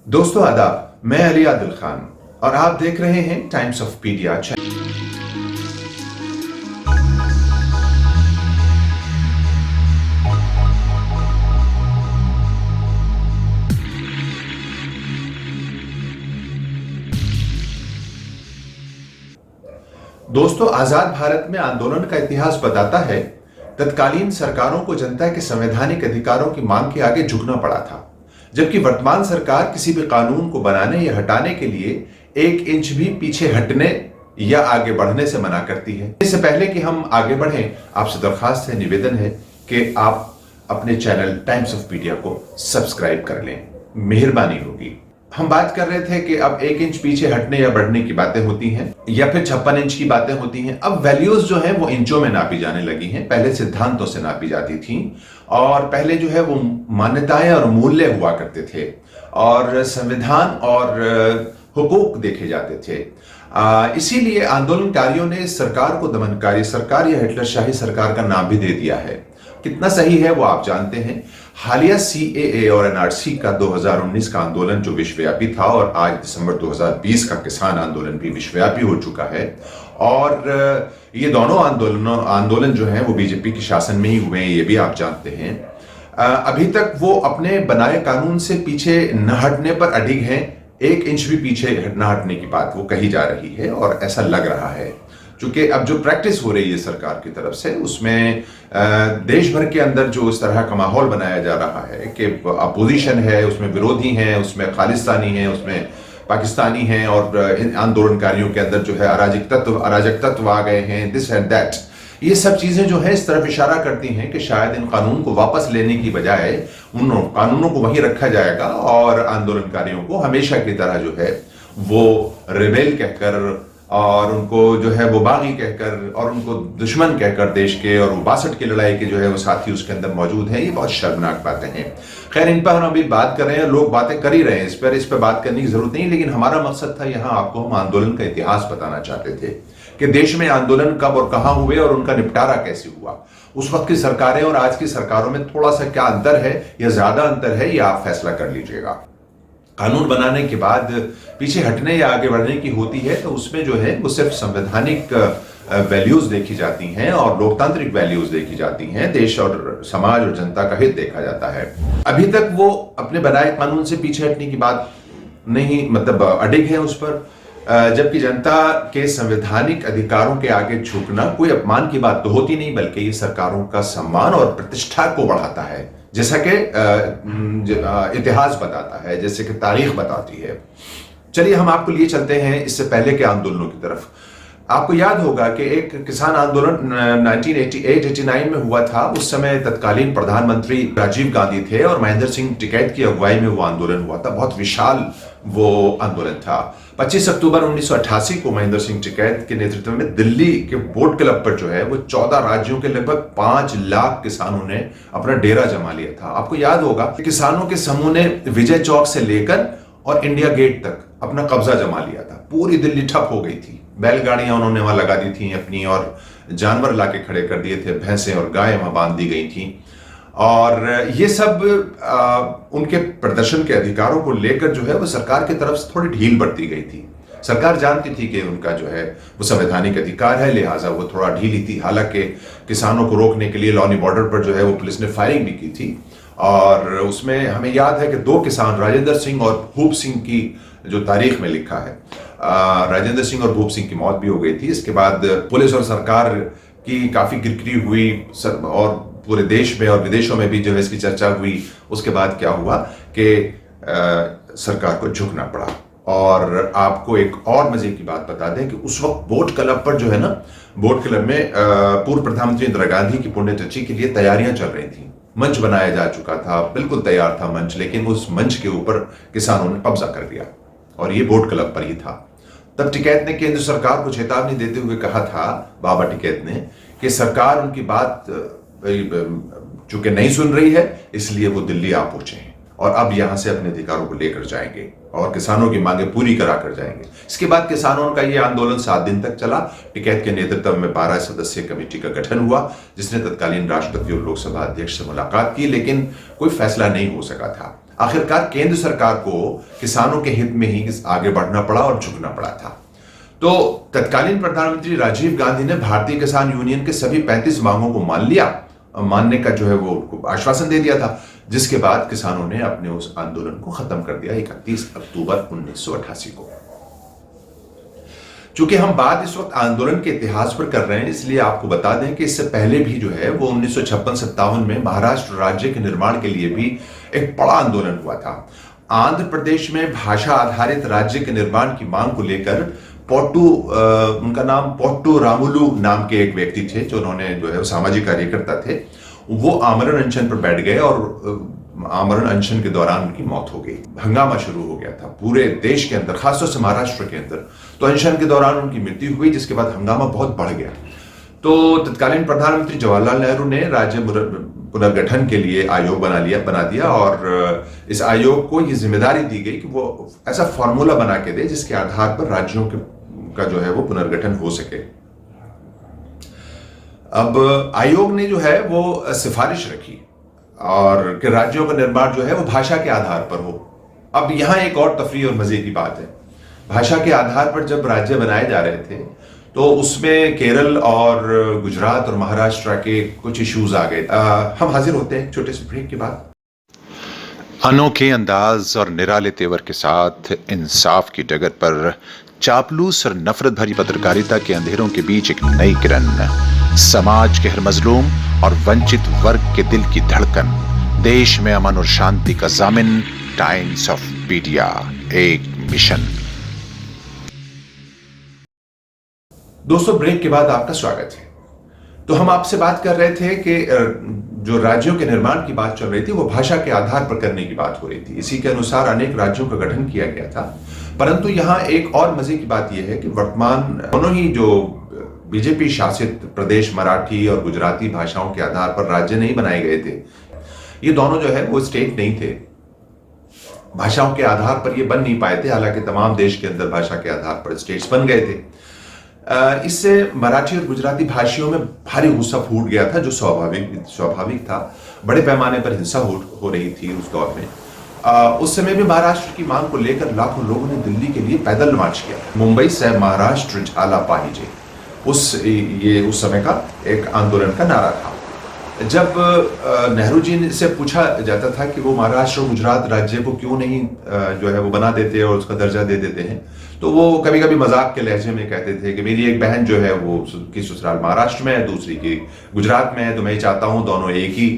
दोस्तों आदाब, मैं अली आदिल खान और आप देख रहे हैं टाइम्स ऑफ पीडिया चैनल। दोस्तों, आजाद भारत में आंदोलन का इतिहास बताता है तत्कालीन सरकारों को जनता के संवैधानिक अधिकारों की मांग के आगे झुकना पड़ा था, जबकि वर्तमान सरकार किसी भी कानून को बनाने या हटाने के लिए एक इंच भी पीछे हटने या आगे बढ़ने से मना करती है। इससे पहले कि हम आगे बढ़ें, आपसे दरखास्त है, निवेदन है कि आप अपने चैनल टाइम्स ऑफ पीडिया को सब्सक्राइब कर लें, मेहरबानी होगी। हम बात कर रहे थे कि अब एक इंच पीछे हटने या बढ़ने की बातें होती हैं या फिर 56 इंच की बातें होती हैं। अब वैल्यूज जो है वो इंचों में नापी जाने लगी हैं, पहले सिद्धांतों से नापी जाती थी और पहले जो है वो मान्यताएं और मूल्य हुआ करते थे और संविधान और हुकूक देखे जाते थे। इसीलिए आंदोलनकारियों ने सरकार को दमनकारी सरकार या हिटलरशाही सरकार का नाम भी दे दिया है। कितना सही है वो आप जानते हैं। हालिया सीएए और एनआरसी का 2019 का आंदोलन जो विश्वव्यापी था और आज दिसंबर 2020 का किसान आंदोलन भी विश्वव्यापी हो चुका है और ये दोनों आंदोलन जो हैं वो बीजेपी के शासन में ही हुए हैं, ये भी आप जानते हैं। अभी तक वो अपने बनाए कानून से पीछे न हटने पर अडिग हैं। एक इंच भी पीछे न हटने की बात वो कही जा रही है और ऐसा लग रहा है क्योंकि अब जो प्रैक्टिस हो रही है सरकार की तरफ से उसमें देश भर के अंदर जो इस तरह का माहौल बनाया जा रहा है कि अपोजिशन है, उसमें विरोधी हैं, उसमें खालिस्तानी हैं, उसमें पाकिस्तानी हैं और आंदोलनकारियों के अंदर जो है अराजक तत्व आ गए हैं, दिस एंड दैट। ये सब चीजें जो है इस तरफ इशारा करती हैं कि शायद इन कानून को वापस लेने की बजाय उन कानूनों को वहीं रखा जाएगा और आंदोलनकारियों को हमेशा की तरह जो है वो रेबेल कहकर और उनको जो है वो बागी कहकर और उनको दुश्मन कहकर देश के और 62 की लड़ाई के जो है वो साथी उसके अंदर मौजूद हैं। ये बहुत शर्मनाक बातें हैं। खैर, इन पर हम अभी बात कर रहे हैं, लोग बातें कर ही रहे हैं, इस पर बात करने की जरूरत नहीं, लेकिन हमारा मकसद था यहाँ आपको हम आंदोलन का इतिहास बताना चाहते थे कि देश में आंदोलन कब और कहाँ हुए और उनका निपटारा कैसे हुआ। उस वक्त की सरकारें और आज की सरकारों में थोड़ा सा क्या अंतर है या ज्यादा अंतर है, ये आप फैसला कर लीजिएगा। कानून बनाने के बाद पीछे हटने या आगे बढ़ने की होती है तो उसमें जो है वो सिर्फ संवैधानिक वैल्यूज देखी जाती हैं और लोकतांत्रिक वैल्यूज देखी जाती हैं, देश और समाज और जनता का हित देखा जाता है। अभी तक वो अपने बनाए कानून से पीछे हटने की बात नहीं, मतलब अडिग है उस पर, जबकि जनता के संवैधानिक अधिकारों के आगे झुकना कोई अपमान की बात तो होती नहीं, बल्कि ये सरकारों का सम्मान और प्रतिष्ठा को बढ़ाता है, जैसा कि इतिहास बताता है, जैसे कि तारीख बताती है। चलिए हम आपको लिए चलते हैं इससे पहले के आंदोलनों की तरफ। आपको याद होगा कि एक किसान आंदोलन 1988-89 में हुआ था। उस समय तत्कालीन प्रधानमंत्री राजीव गांधी थे और महेंद्र सिंह टिकैत की अगुवाई में वो आंदोलन हुआ था। बहुत विशाल वो आंदोलन था। 25 अक्टूबर 1988 को महेंद्र सिंह टिकैत के नेतृत्व में दिल्ली के बोट क्लब पर जो है वो 14 राज्यों के लगभग 5 लाख किसानों ने अपना डेरा जमा लिया था। आपको याद होगा कि किसानों के समूह ने विजय चौक से लेकर और इंडिया गेट तक अपना कब्जा जमा लिया था। पूरी दिल्ली ठप हो गई थी। बैलगाड़ियां उन्होंने वहां लगा दी थी अपनी और जानवर लाके खड़े कर दिए थे, भैंसें और गायें वहां बांध दी गई थी और ये सब उनके प्रदर्शन के अधिकारों को लेकर जो है वो सरकार की तरफ से थोड़ी ढील बरती गई थी। सरकार जानती थी कि उनका जो है वो संवैधानिक अधिकार है, लिहाजा वो थोड़ा ढीली थी। हालांकि किसानों को रोकने के लिए लॉनी बॉर्डर पर जो है वो पुलिस ने फायरिंग भी की थी और उसमें हमें याद है कि 2 किसान राजेंद्र सिंह और भूप सिंह की जो तारीख में लिखा है, राजेंद्र सिंह और भूप सिंह की मौत भी हो गई थी। इसके बाद पुलिस और सरकार की काफी किरकिरी हुई और पूरे देश में और विदेशों में भी जो है इसकी चर्चा हुई। उसके बाद क्या हुआ कि सरकार को झुकना पड़ा। और आपको एक और मजे की बात बता दें कि उस वक्त बोट क्लब पर जो है ना, बोट क्लब में पूर्व प्रधानमंत्री इंदिरा गांधी की पुण्यतिथि के लिए तैयारियां चल रही थी। मंच बनाया जा चुका था, बिल्कुल तैयार था मंच, लेकिन उस मंच के ऊपर किसानों ने कब्जा कर लिया और ये बोट क्लब पर ही था। तब टिकैत ने केंद्र सरकार को चेतावनी देते हुए कहा था, बाबा टिकैत ने, कि सरकार उनकी बात चूंकि नहीं सुन रही है इसलिए वो दिल्ली आ पहुंचे हैं और अब यहां से अपने अधिकारों को लेकर जाएंगे और किसानों की मांगे पूरी करा कर जाएंगे। इसके बाद किसानों का यह आंदोलन 7 दिन तक चला। टिकैत के नेतृत्व में 12 सदस्यीय कमेटी का गठन हुआ जिसने तत्कालीन राष्ट्रपति और लोकसभा अध्यक्ष से मुलाकात की, लेकिन कोई फैसला नहीं हो सका था। आखिरकार केंद्र सरकार को किसानों के हित में ही आगे बढ़ना पड़ा और झुकना पड़ा था। तो तत्कालीन प्रधानमंत्री राजीव गांधी ने भारतीय किसान यूनियन के सभी 35 मांगों को मानने का जो है वो उनको आश्वासन दे दिया था, जिसके बाद किसानों ने अपने उस आंदोलन को खत्म कर दिया 31 अक्टूबर 1988 को। चूंकि हम बात इस वक्त आंदोलन के इतिहास पर कर रहे हैं, इसलिए आपको बता दें कि इससे पहले भी जो है वो 1956-57 में महाराष्ट्र राज्य के निर्माण के लिए भी एक बड़ा आंदोलन हुआ था। आंध्र प्रदेश में भाषा आधारित राज्य के निर्माण की मांग को लेकर उनका नाम पोट्टू रामुलु नाम के एक व्यक्ति थे, जो उन्होंने जो है सामाजिक कार्यकर्ता थे, वो आमरण अनशन पर बैठ गए और आमरण अनशन के दौरान उनकी मौत हो गई। हंगामा शुरू हो गया था पूरे देश के अंदर, खासतौर से महाराष्ट्र के अंदर। तो अनशन के दौरान उनकी मृत्यु हुई, जिसके बाद हंगामा बहुत बढ़ गया। तो तत्कालीन प्रधानमंत्री जवाहरलाल नेहरू ने राज्य पुनर्गठन के लिए आयोग बना दिया और इस आयोग को यह जिम्मेदारी दी गई कि वो ऐसा फॉर्मूला बना के दे जिसके आधार पर राज्यों का जो है वो पुनर्गठन हो सके। अब आयोग ने जो है वो सिफारिश रखी और कि राज्यों का निर्माण जो है वो भाषा के आधार पर हो। अब यहां एक और तफरीह और मजे की बात है, भाषा के आधार पर जब राज्य बनाए जा रहे थे तो उसमें केरल और गुजरात और महाराष्ट्र के कुछ इश्यूज आ गए। हम हाजिर होते हैं छोटे से ब्रेक के बाद। अनोखे अंदाज और निराले तेवर के साथ इंसाफ की डगर पर चापलूस और नफरत भरी पत्रकारिता के अंधेरों के बीच एक नई किरण, समाज के हर मजलूम और वंचित वर्ग के दिल की धड़कन, देश में अमन और शांति का जामिन, टाइम्स ऑफ मीडिया, एक मिशन। दोस्तों, ब्रेक के बाद आपका स्वागत है। तो हम आपसे बात कर रहे थे कि जो राज्यों के निर्माण की बात चल रही थी वो भाषा के आधार पर करने की बात हो रही थी। इसी के अनुसार अनेक राज्यों का गठन किया गया था। परंतु यहां एक और मजे की बात यह है कि वर्तमान दोनों ही जो बीजेपी शासित प्रदेश मराठी और गुजराती भाषाओं के आधार पर राज्य नहीं बनाए गए थे, ये दोनों जो है वो स्टेट नहीं थे, भाषाओं के आधार पर ये बन नहीं पाए थे। हालांकि तमाम देश के अंदर भाषा के आधार पर स्टेट्स बन गए थे। इससे मराठी और गुजराती भाषियों में भारी गुस्सा फूट गया था, जो स्वाभाविक था। बड़े पैमाने पर हिंसा हो रही थी उस दौर में। उस समय भी महाराष्ट्र की मांग को लेकर लाखों लोगों ने दिल्ली के लिए पैदल मार्च किया। मुंबई से महाराष्ट्र झाला पाहिजे, उस समय का एक आंदोलन का नारा था। जब नेहरू जी से पूछा जाता था कि वो महाराष्ट्र और गुजरात राज्य को क्यों नहीं जो है वो बना देते और उसका दर्जा दे देते हैं, तो वो कभी कभी मजाक के लहजे में कहते थे कि मेरी एक बहन जो है वो की ससुराल महाराष्ट्र में है, दूसरी की गुजरात में है, तो मैं चाहता हूं दोनों एक ही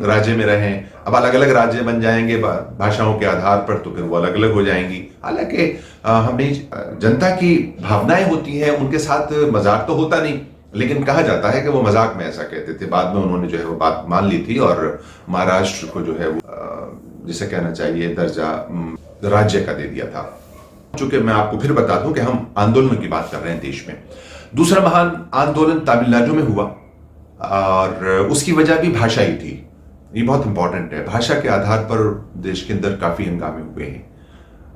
राज्य में रहें। अब अलग अलग राज्य बन जाएंगे भाषाओं के आधार पर, तो फिर वो अलग अलग हो जाएंगी। हालांकि हमें जनता की भावनाएं होती हैं, उनके साथ मजाक तो होता नहीं, लेकिन कहा जाता है कि वो मजाक में ऐसा कहते थे। बाद में उन्होंने जो है वो बात मान ली थी और महाराष्ट्र को जो है वो जिसे कहना चाहिए दर्जा राज्य का दे दिया था। चूंकि मैं आपको फिर बता दूं कि हम आंदोलन की बात कर रहे हैं देश में। दूसरा महान आंदोलन तमिलनाडु में हुआ और उसकी वजह भी भाषा ही थी। ये बहुत इंपॉर्टेंट है। भाषा के आधार पर देश के अंदर काफी हंगामे हुए हैं।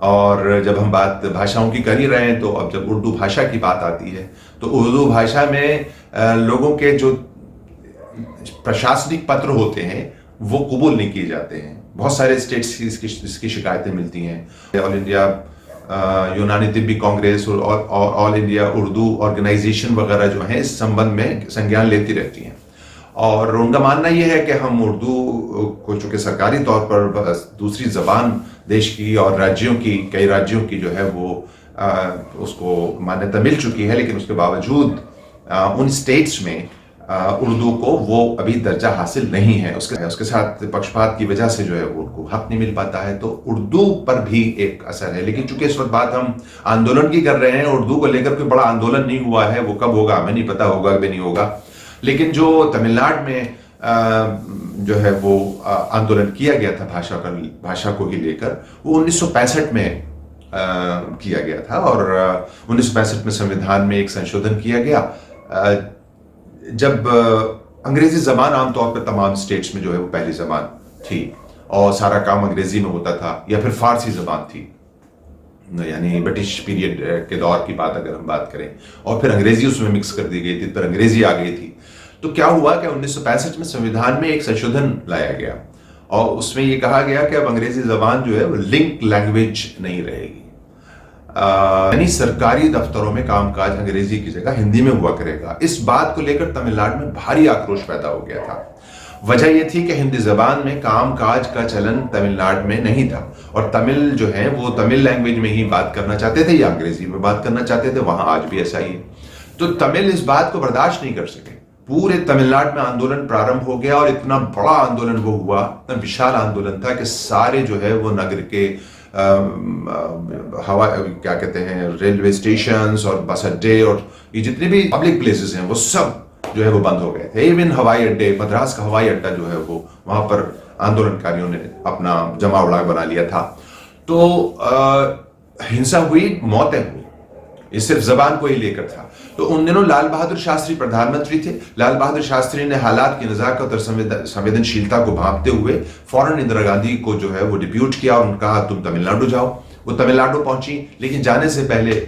और जब हम बात भाषाओं की कर ही रहे हैं, तो अब जब उर्दू भाषा की बात आती है तो उर्दू भाषा में लोगों के जो प्रशासनिक पत्र होते हैं वो कबूल नहीं किए जाते हैं। बहुत सारे स्टेट्स की इसकी शिकायतें मिलती हैं। ऑल इंडिया यूनानी तिब्बी कांग्रेस और ऑल इंडिया उर्दू ऑर्गेनाइजेशन वगैरह जो है इस संबंध में संज्ञान लेती रहती हैं और उनका मानना यह है कि हम उर्दू को चूंकि सरकारी तौर पर दूसरी जबान देश की और कई राज्यों की जो है वो उसको मान्यता मिल चुकी है, लेकिन उसके बावजूद उन स्टेट्स में उर्दू को वो अभी दर्जा हासिल नहीं है। उसके साथ पक्षपात की वजह से जो है वो उनको हक नहीं मिल पाता है, तो उर्दू पर भी एक असर है। लेकिन चूंकि इस वक्त बात हम आंदोलन की कर रहे हैं, उर्दू को लेकर कोई बड़ा आंदोलन नहीं हुआ है। वो कब होगा हमें नहीं पता, होगा भी नहीं होगा। लेकिन जो तमिलनाडु में जो है वो आंदोलन किया गया था भाषा को ही लेकर, वो 1965 में किया गया था और 1965 में संविधान में एक संशोधन किया गया जब अंग्रेजी जबान आमतौर पर तमाम स्टेट्स में जो है वो पहली जबान थी और सारा काम अंग्रेजी में होता था, या फिर फारसी जबान थी, यानी ब्रिटिश पीरियड के दौर की बात अगर हम बात करें, और फिर अंग्रेजी उसमें मिक्स कर दी गई थी, फिर अंग्रेजी आ गई थी। तो क्या हुआ कि 1965 में संविधान में एक संशोधन लाया गया और उसमें ये कहा गया कि अब अंग्रेजी जबान जो है वो लिंक लैंग्वेज नहीं रहेगी, यानी सरकारी दफ्तरों में कामकाज अंग्रेजी की जगह हिंदी में हुआ करेगा। इस बात को लेकर तमिलनाडु में भारी आक्रोश पैदा हो गया था। वजह यह थी कि हिंदी जबान में कामकाज का चलन तमिलनाडु में नहीं था और तमिल जो है वो तमिल लैंग्वेज में ही बात करना चाहते थे या अंग्रेजी में बात करना चाहते थे। वहां आज भी ऐसा ही है। तो तमिल इस बात को बर्दाश्त नहीं कर सके। पूरे तमिलनाडु में आंदोलन प्रारंभ हो गया और इतना बड़ा आंदोलन वो हुआ, इतना विशाल आंदोलन था कि सारे जो है वो नगर के हवा क्या कहते हैं रेलवे स्टेशन और बस अड्डे और ये जितने भी पब्लिक प्लेसेस हैं वो सब जो है वो बंद हो गए थे। इवन हवाई अड्डे, मद्रास का हवाई अड्डा जो है वो वहां पर आंदोलनकारियों ने अपना जमावड़ा बना लिया था। तो हिंसा हुई, मौतें हुई, ये सिर्फ जबान को ही लेकर था। तो उन दिनों लाल बहादुर शास्त्री प्रधानमंत्री थे। लाल बहादुर शास्त्री ने हालात की नजाकत और संवेदनशीलता को भांपते हुए फौरन इंदिरा गांधी को जो है वो डिप्यूट किया और उनका तुम तमिलनाडु जाओ। वो तमिलनाडु पहुंची, लेकिन जाने से पहले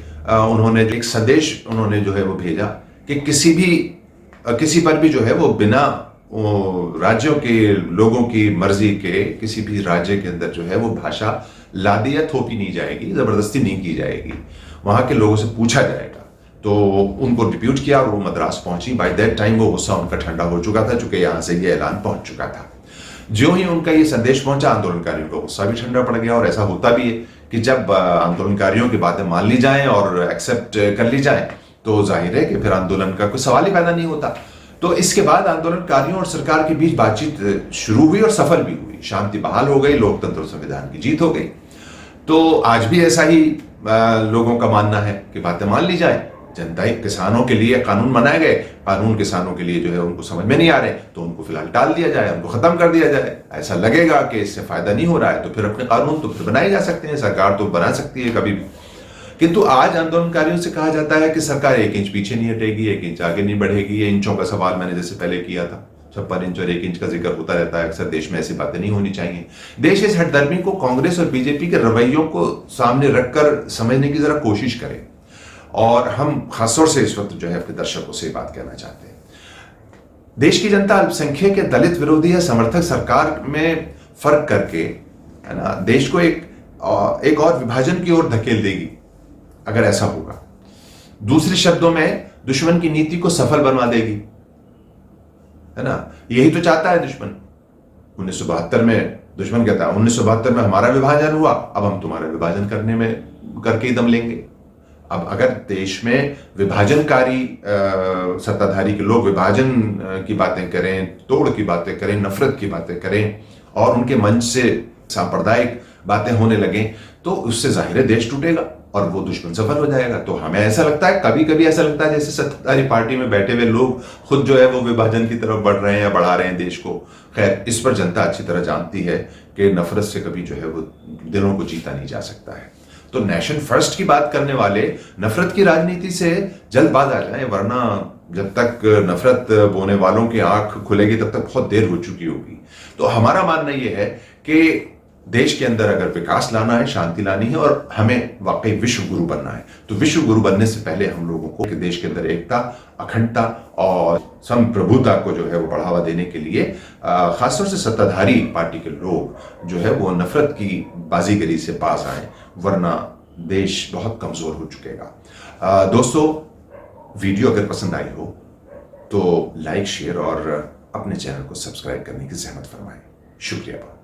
उन्होंने एक संदेश उन्होंने जो है वो भेजा कि किसी पर भी जो है वो बिना राज्यों के लोगों की मर्जी के किसी भी राज्य के अंदर जो है वो भाषा लादी या थोपी नहीं जाएगी, जबरदस्ती नहीं की जाएगी, वहां के लोगों से पूछा जाएगा। तो उनको डिप्यूट किया और वो मद्रास पहुंची। बाय दैट टाइम वो गुस्सा उनका ठंडा हो चुका था, चूंकि यहां से ये ऐलान पहुंच चुका था। ज्यों ही उनका ये संदेश पहुंचा, आंदोलनकारियों का गुस्सा भी ठंडा पड़ गया। और ऐसा होता भी है कि जब आंदोलनकारियों की बातें मान ली जाएं और एक्सेप्ट कर ली जाएं तो जाहिर है कि फिर आंदोलन का कोई सवाल ही पैदा नहीं होता। तो इसके बाद आंदोलनकारियों और सरकार के बीच बातचीत शुरू हुई और सफल भी हुई। शांति बहाल हो गई, लोकतंत्र और संविधान की जीत हो गई। तो आज भी ऐसा ही लोगों का मानना है कि बातें मान ली जाए। जनता किसानों के लिए कानून बनाए गए, कानून किसानों के लिए जो है उनको समझ में नहीं आ रहे तो उनको फिलहाल टाल दिया जाए, उनको खत्म कर दिया जाए। ऐसा लगेगा कि इससे फायदा नहीं हो रहा है तो फिर अपने कानून तो फिर बनाए जा सकते हैं, सरकार तो बना सकती है कभी भी। किंतु आज आंदोलनकारियों से कहा जाता है कि सरकार 1 इंच पीछे नहीं हटेगी, 1 इंच आगे नहीं बढ़ेगी। ये इंचों का सवाल मैंने जैसे पहले किया था, 56 इंच और 1 इंच का जिक्र होता रहता है अक्सर। देश में ऐसी बातें नहीं होनी चाहिए। देश इस हठधर्मी को कांग्रेस और बीजेपी के रवैयों को सामने रखकर समझने की जरा कोशिश करें। और हम खासतौर से इस वक्त जो है अपने दर्शकों से बात कहना चाहते हैं। देश की जनता अल्पसंख्यक या दलित विरोधी या समर्थक सरकार में फर्क करके, है ना, देश को एक और विभाजन की ओर धकेल देगी अगर ऐसा होगा। दूसरे शब्दों में दुश्मन की नीति को सफल बनवा देगी, है ना। यही तो चाहता है दुश्मन। 1972 में दुश्मन कहता है 1972 में हमारा विभाजन हुआ, अब हम तुम्हारा विभाजन करके ही दम लेंगे। अब अगर देश में विभाजनकारी सत्ताधारी के लोग विभाजन की बातें करें, तोड़ की बातें करें, नफरत की बातें करें और उनके मंच से सांप्रदायिक बातें होने लगे तो उससे जाहिर है देश टूटेगा और वो दुश्मन सफल हो जाएगा। तो हमें ऐसा लगता है, कभी कभी ऐसा लगता है जैसे सत्ताधारी पार्टी में बैठे हुए लोग खुद जो है वो विभाजन की तरफ बढ़ रहे हैं या बढ़ा रहे हैं देश को। खैर, इस पर जनता अच्छी तरह जानती है कि नफरत से कभी जो है वो दिलों को जीता नहीं जा सकता है। तो नेशन फर्स्ट की बात करने वाले नफरत की राजनीति से जल्द बाज आ जाएं, वरना जब तक नफरत बोने वालों की आंख खुलेगी तब तक बहुत देर हो चुकी होगी। तो हमारा मानना यह है कि देश के अंदर अगर विकास लाना है, शांति लानी है और हमें वाकई विश्व गुरु बनना है, तो विश्व गुरु बनने से पहले हम लोगों को कि देश के अंदर एकता, अखंडता और संप्रभुता को जो है वो बढ़ावा देने के लिए खासतौर से सत्ताधारी पार्टी के लोग जो है वो नफरत की बाजीगरी से पास आए, वरना देश बहुत कमजोर हो चुकेगा। दोस्तों, वीडियो अगर पसंद आई हो तो लाइक, शेयर और अपने चैनल को सब्सक्राइब करने की जहमत फरमाएं। शुक्रिया बहुत।